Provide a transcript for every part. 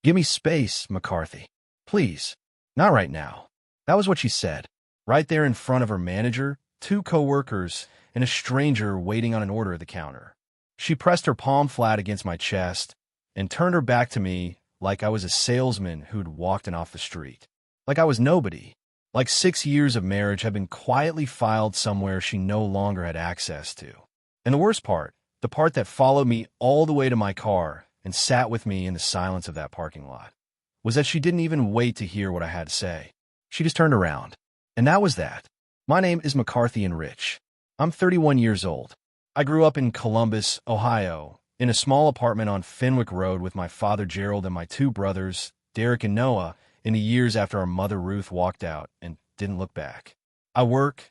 Give me space, McCarthy. Please. Not right now. That was what she said, right there in front of her manager, two coworkers, and a stranger waiting on an order at the counter. She pressed her palm flat against my chest and turned her back to me like I was a salesman who'd walked in off the street. Like I was nobody. Like 6 years of marriage had been quietly filed somewhere she no longer had access to. And the worst part, the part that followed me all the way to my car and sat with me in the silence of that parking lot, was that she didn't even wait to hear what I had to say. She just turned around. And that was that. My name is McCarthy and Rich. I'm 31 years old. I grew up in Columbus, Ohio, in a small apartment on Fenwick Road with my father Gerald and my two brothers, Derek and Noah, in the years after our mother Ruth walked out and didn't look back. I worked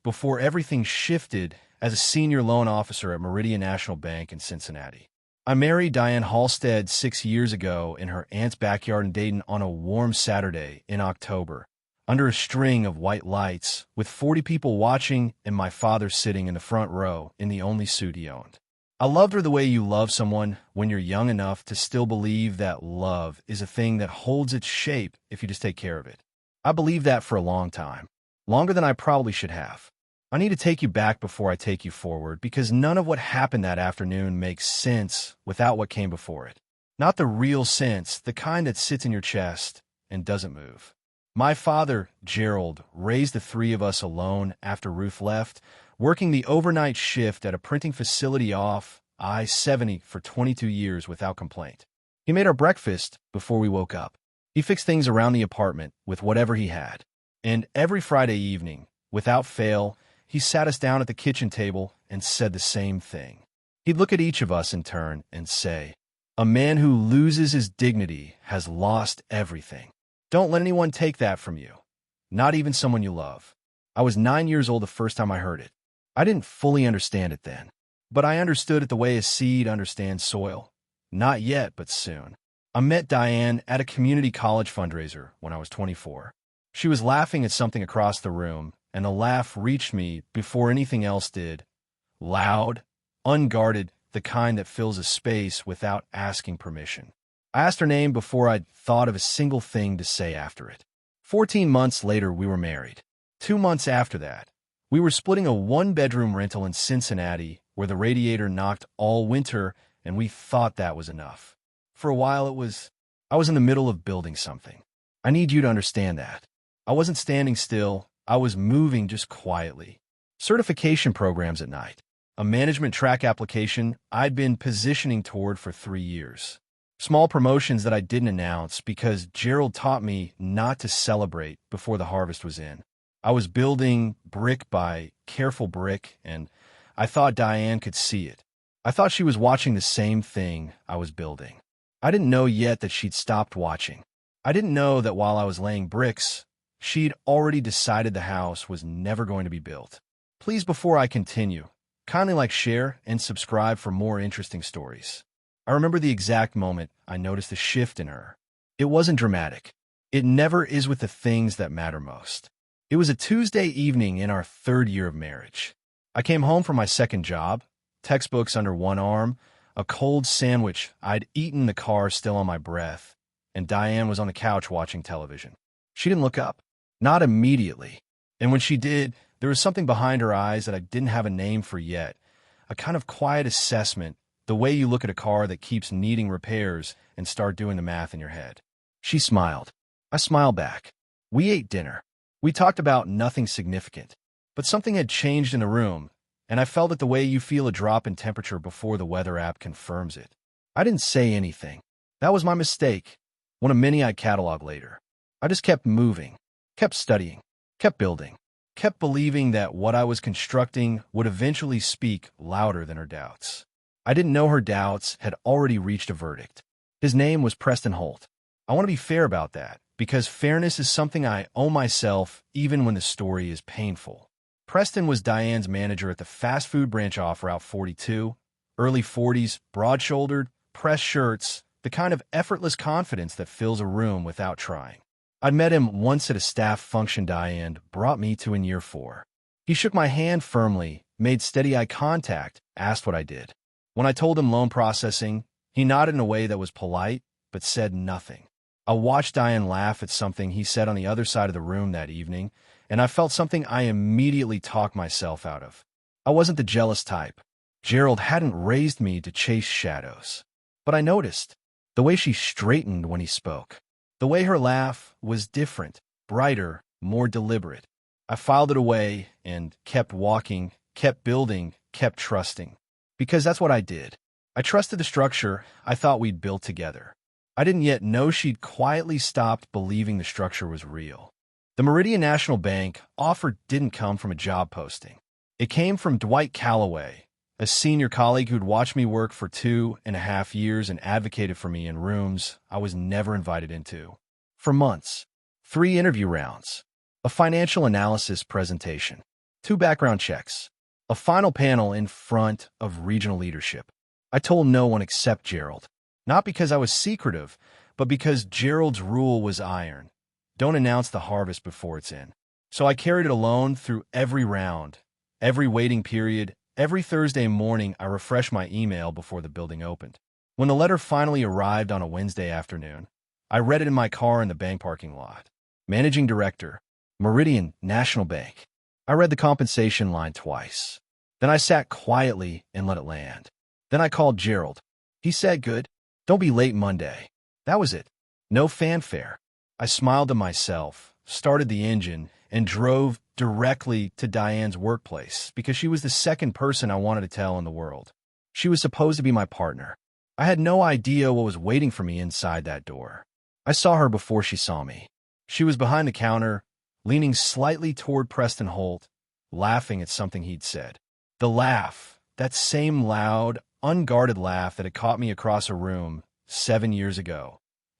before everything shifted as a senior loan officer at Meridian National Bank in Cincinnati. I married Diane Halstead 6 years ago in her aunt's backyard in Dayton on a warm Saturday in October, under a string of white lights, with 40 people watching and my father sitting in the front row in the only suit he owned. I loved her the way you love someone when you're young enough to still believe that love is a thing that holds its shape if you just take care of it. I believed that for a long time, longer than I probably should have. I need to take you back before I take you forward, because none of what happened that afternoon makes sense without what came before it. Not the real sense, the kind that sits in your chest and doesn't move. My father, Gerald, raised the three of us alone after Ruth left, working the overnight shift at a printing facility off I-70 for 22 years without complaint. He made our breakfast before we woke up. He fixed things around the apartment with whatever he had. And every Friday evening, without fail, he sat us down at the kitchen table and said the same thing. He'd look at each of us in turn and say, "A man who loses his dignity has lost everything. Don't let anyone take that from you, not even someone you love." I was 9 years old the first time I heard it. I didn't fully understand it then, but I understood it the way a seed understands soil. Not yet, but soon. I met Diane at a community college fundraiser when I was 24. She was laughing at something across the room, and the laugh reached me before anything else did. Loud, unguarded, the kind that fills a space without asking permission. I asked her name before I'd thought of a single thing to say after it. 14 months later, we were married. 2 months after that, we were splitting a one-bedroom rental in Cincinnati where the radiator knocked all winter, and we thought that was enough. For a while, I was in the middle of building something. I need you to understand that. I wasn't standing still. I was moving just quietly. Certification programs at night. A management track application I'd been positioning toward for 3 years. Small promotions that I didn't announce because Gerald taught me not to celebrate before the harvest was in. I was building brick by careful brick, and I thought Diane could see it. I thought she was watching the same thing I was building. I didn't know yet that she'd stopped watching. I didn't know that while I was laying bricks, she'd already decided the house was never going to be built. Please, before I continue, kindly share, and subscribe for more interesting stories. I remember the exact moment I noticed a shift in her. It wasn't dramatic. It never is with the things that matter most. It was a Tuesday evening in our 3rd year of marriage. I came home from my second job, textbooks under one arm, a cold sandwich I'd eaten in the car still on my breath, and Diane was on the couch watching television. She didn't look up. Not immediately. And when she did, there was something behind her eyes that I didn't have a name for yet, a kind of quiet assessment, the way you look at a car that keeps needing repairs and start doing the math in your head. She smiled. I smiled back. We ate dinner. We talked about nothing significant, but something had changed in the room, and I felt it the way you feel a drop in temperature before the weather app confirms it. I didn't say anything. That was my mistake, one of many I'd catalog later. I just kept moving, kept studying, kept building, kept believing that what I was constructing would eventually speak louder than her doubts. I didn't know her doubts had already reached a verdict. His name was Preston Holt. I want to be fair about that, because fairness is something I owe myself even when the story is painful. Preston was Diane's manager at the fast food branch off Route 42, early 40s, broad-shouldered, pressed shirts, the kind of effortless confidence that fills a room without trying. I'd met him once at a staff function Diane brought me to in year 4. He shook my hand firmly, made steady eye contact, asked what I did. When I told him loan processing, he nodded in a way that was polite, but said nothing. I watched Diane laugh at something he said on the other side of the room that evening, and I felt something I immediately talked myself out of. I wasn't the jealous type. Gerald hadn't raised me to chase shadows. But I noticed the way she straightened when he spoke. The way her laugh was different, brighter, more deliberate. I filed it away and kept walking, kept building, kept trusting. Because that's what I did. I trusted the structure I thought we'd built together. I didn't yet know she'd quietly stopped believing the structure was real. The Meridian National Bank offer didn't come from a job posting. It came from Dwight Calloway, a senior colleague who'd watched me work for 2.5 years and advocated for me in rooms I was never invited into. For months, 3 interview rounds, a financial analysis presentation, 2 background checks, a final panel in front of regional leadership. I told no one except Gerald. Not because I was secretive, but because Gerald's rule was iron. Don't announce the harvest before it's in. So I carried it alone through every round, every waiting period. Every Thursday morning, I refreshed my email before the building opened. When the letter finally arrived on a Wednesday afternoon, I read it in my car in the bank parking lot. Managing Director, Meridian National Bank. I read the compensation line twice. Then I sat quietly and let it land. Then I called Gerald. He said, "Good. Don't be late Monday." That was it. No fanfare. I smiled to myself, started the engine, and drove directly to Diane's workplace because she was the second person I wanted to tell in the world. She was supposed to be my partner. I had no idea what was waiting for me inside that door. I saw her before she saw me. She was behind the counter, leaning slightly toward Preston Holt, laughing at something he'd said. The laugh, that same loud, unguarded laugh that had caught me across a room 7 years ago,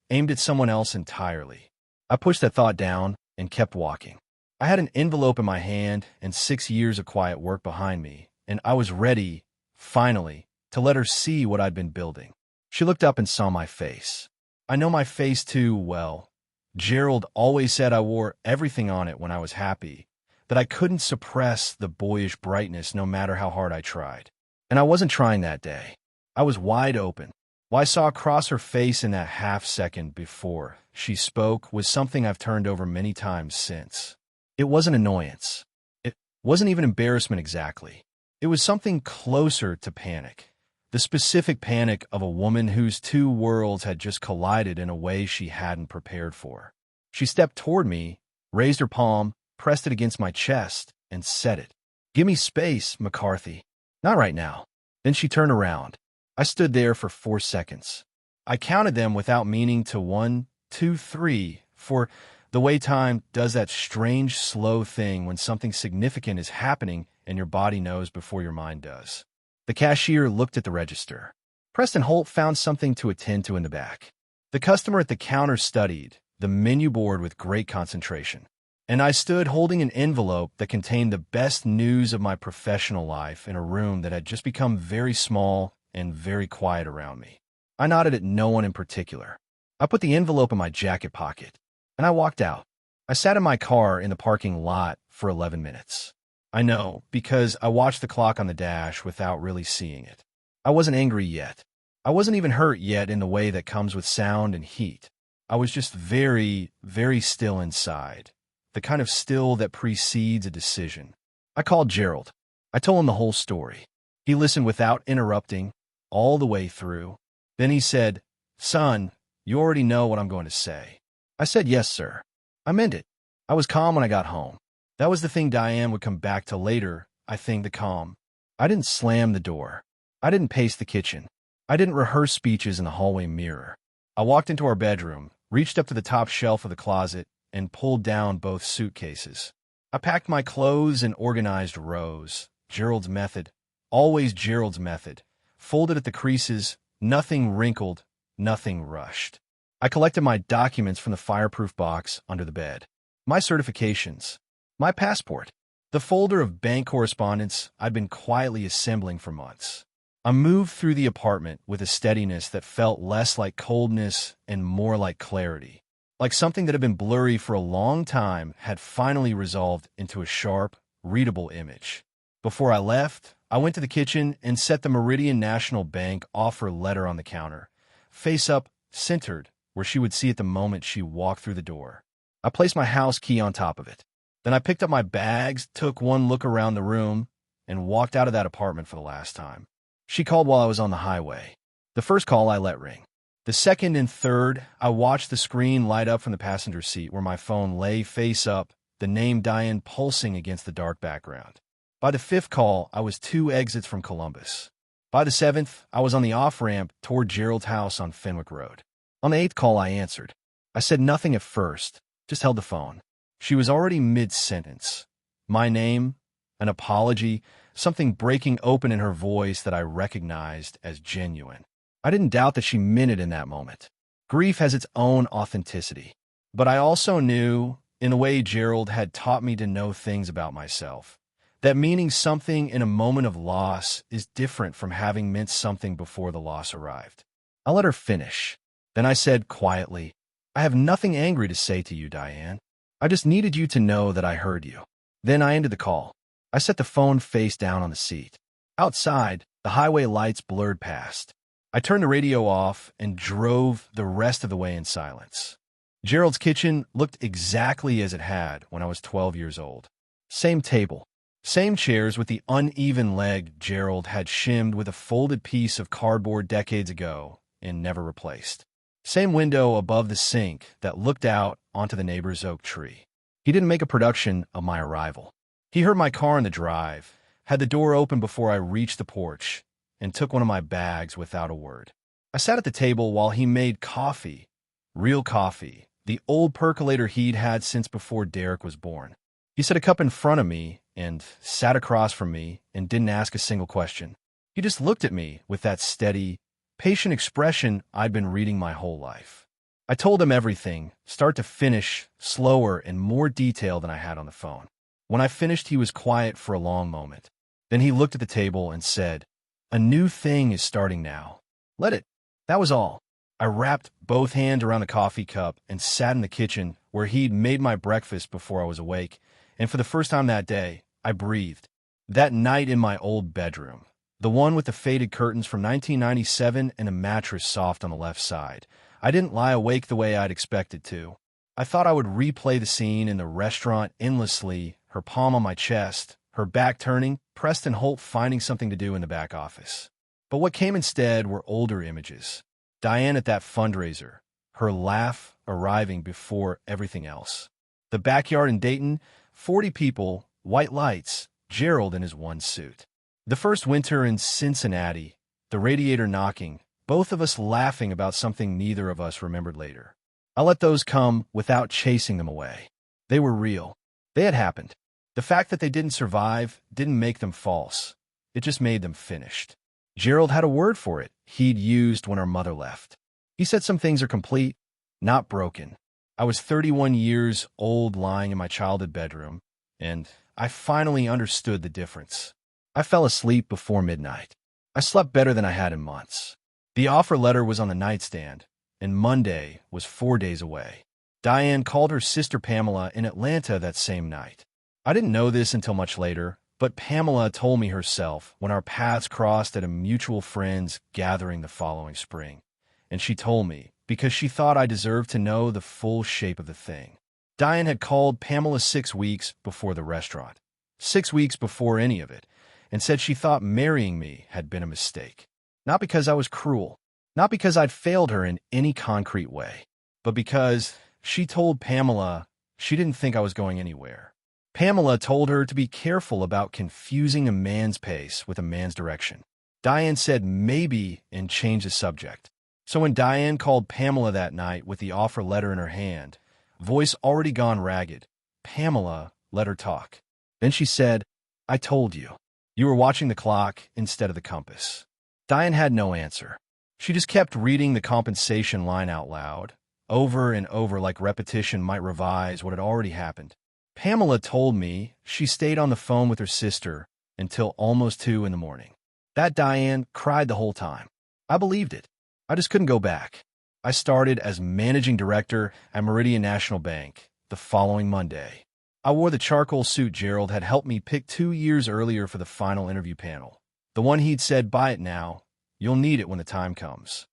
aimed at someone else entirely. I pushed that thought down and kept walking. I had an envelope in my hand and 6 years of quiet work behind me, and I was ready, finally, to let her see what I'd been building. She looked up and saw my face. I know my face too well. Gerald always said I wore everything on it when I was happy, that I couldn't suppress the boyish brightness no matter how hard I tried. And I wasn't trying that day. I was wide open. What I saw across her face in that half second before she spoke was something I've turned over many times since. It wasn't annoyance. It wasn't even embarrassment exactly. It was something closer to panic. The specific panic of a woman whose 2 worlds had just collided in a way she hadn't prepared for. She stepped toward me, raised her palm, pressed it against my chest, and said it. "Give me space, McCarthy. Not right now." Then she turned around. I stood there for 4 seconds. I counted them without meaning to 1, 2, 3, for the way time does that strange, slow thing when something significant is happening and your body knows before your mind does. The cashier looked at the register. Preston Holt found something to attend to in the back. The customer at the counter studied the menu board with great concentration. And I stood holding an envelope that contained the best news of my professional life in a room that had just become very small and very quiet around me. I nodded at no one in particular. I put the envelope in my jacket pocket, and I walked out. I sat in my car in the parking lot for 11 minutes. I know, because I watched the clock on the dash without really seeing it. I wasn't angry yet. I wasn't even hurt yet in the way that comes with sound and heat. I was just very, very still inside. The kind of still that precedes a decision. I called Gerald. I told him the whole story. He listened without interrupting, all the way through. Then he said, "Son, you already know what I'm going to say." I said, "Yes, sir." I meant it. I was calm when I got home. That was the thing Diane would come back to later, I think, the calm. I didn't slam the door. I didn't pace the kitchen. I didn't rehearse speeches in the hallway mirror. I walked into our bedroom, reached up to the top shelf of the closet, and pulled down both suitcases. I packed my clothes in organized rows. Gerald's method. Always Gerald's method. Folded at the creases, nothing wrinkled, nothing rushed. I collected my documents from the fireproof box under the bed. My certifications. My passport. The folder of bank correspondence I'd been quietly assembling for months. I moved through the apartment with a steadiness that felt less like coldness and more like clarity. Like something that had been blurry for a long time had finally resolved into a sharp, readable image. Before I left, I went to the kitchen and set the Meridian National Bank offer letter on the counter, face up, centered where she would see it the moment she walked through the door. I placed my house key on top of it. Then I picked up my bags, took one look around the room, and walked out of that apartment for the last time. She called while I was on the highway. The first call I let ring. The second and third, I watched the screen light up from the passenger seat where my phone lay face up, the name Diane pulsing against the dark background. By the fifth call, I was 2 exits from Columbus. By the seventh, I was on the off-ramp toward Gerald's house on Fenwick Road. On the eighth call, I answered. I said nothing at first, just held the phone. She was already mid-sentence. My name, an apology, something breaking open in her voice that I recognized as genuine. I didn't doubt that she meant it in that moment. Grief has its own authenticity. But I also knew, in the way Gerald had taught me to know things about myself, that meaning something in a moment of loss is different from having meant something before the loss arrived. I let her finish. Then I said quietly, I have nothing angry to say to you, Diane. I just needed you to know that I heard you. Then I ended the call. I set the phone face down on the seat. Outside, the highway lights blurred past. I turned the radio off and drove the rest of the way in silence. Gerald's kitchen looked exactly as it had when I was 12 years old. Same table, same chairs with the uneven leg Gerald had shimmed with a folded piece of cardboard decades ago and never replaced. Same window above the sink that looked out onto the neighbor's oak tree. He didn't make a production of my arrival. He heard my car in the drive, had the door open before I reached the porch, and took one of my bags without a word. I sat at the table while he made coffee, real coffee, the old percolator he'd had since before Derek was born. He set a cup in front of me and sat across from me and didn't ask a single question. He just looked at me with that steady, patient expression I'd been reading my whole life. I told him everything, start to finish, slower and more detail than I had on the phone. When I finished, he was quiet for a long moment. Then he looked at the table and said, "A new thing is starting now. Let it." That was all. I wrapped both hands around the coffee cup and sat in the kitchen where he'd made my breakfast before I was awake, and for the first time that day, I breathed. That night in my old bedroom, the one with the faded curtains from 1997 and a mattress soft on the left side, I didn't lie awake the way I'd expected to. I thought I would replay the scene in the restaurant endlessly, her palm on my chest, her back turning, Preston Holt finding something to do in the back office. But what came instead were older images. Diane at that fundraiser, her laugh arriving before everything else. The backyard in Dayton, 40 people, white lights, Gerald in his one suit. The first winter in Cincinnati, the radiator knocking, both of us laughing about something neither of us remembered later. I let those come without chasing them away. They were real. They had happened. The fact that they didn't survive didn't make them false. It just made them finished. Gerald had a word for it he'd used when our mother left. He said some things are complete, not broken. I was 31 years old lying in my childhood bedroom, and I finally understood the difference. I fell asleep before midnight. I slept better than I had in months. The offer letter was on the nightstand, and Monday was 4 days away. Diane called her sister Pamela in Atlanta that same night. I didn't know this until much later, but Pamela told me herself when our paths crossed at a mutual friend's gathering the following spring. And she told me because she thought I deserved to know the full shape of the thing. Diane had called Pamela 6 weeks before the restaurant, 6 weeks before any of it, and said she thought marrying me had been a mistake. Not because I was cruel, not because I'd failed her in any concrete way, but because she told Pamela she didn't think I was going anywhere. Pamela told her to be careful about confusing a man's pace with a man's direction. Diane said maybe and changed the subject. So when Diane called Pamela that night with the offer letter in her hand, voice already gone ragged, Pamela let her talk. Then she said, "I told you. You were watching the clock instead of the compass." Diane had no answer. She just kept reading the compensation line out loud, over and over like repetition might revise what had already happened. Pamela told me she stayed on the phone with her sister until almost 2 in the morning. That Diane cried the whole time. I believed it. I just couldn't go back. I started as managing director at Meridian National Bank the following Monday. I wore the charcoal suit Gerald had helped me pick 2 years earlier for the final interview panel. The one he'd said, "Buy it now. You'll need it when the time comes."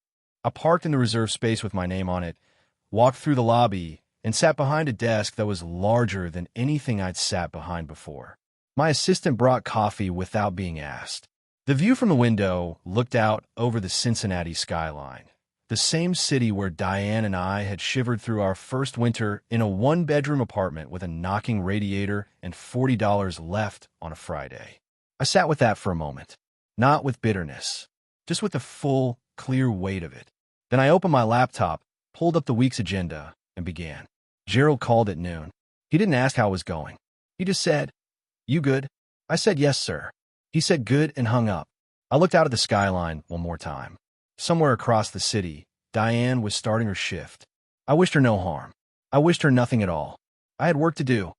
I parked in the reserved space with my name on it, walked through the lobby, and sat behind a desk that was larger than anything I'd sat behind before. My assistant brought coffee without being asked. The view from the window looked out over the Cincinnati skyline, the same city where Diane and I had shivered through our first winter in a one-bedroom apartment with a knocking radiator and $40 left on a Friday. I sat with that for a moment, not with bitterness, just with the full, clear weight of it. Then I opened my laptop, pulled up the week's agenda, and began. Gerald called at noon. He didn't ask how it was going. He just said, "You good?" I said, "Yes, sir." He said good and hung up. I looked out at the skyline one more time. Somewhere across the city, Diane was starting her shift. I wished her no harm. I wished her nothing at all. I had work to do.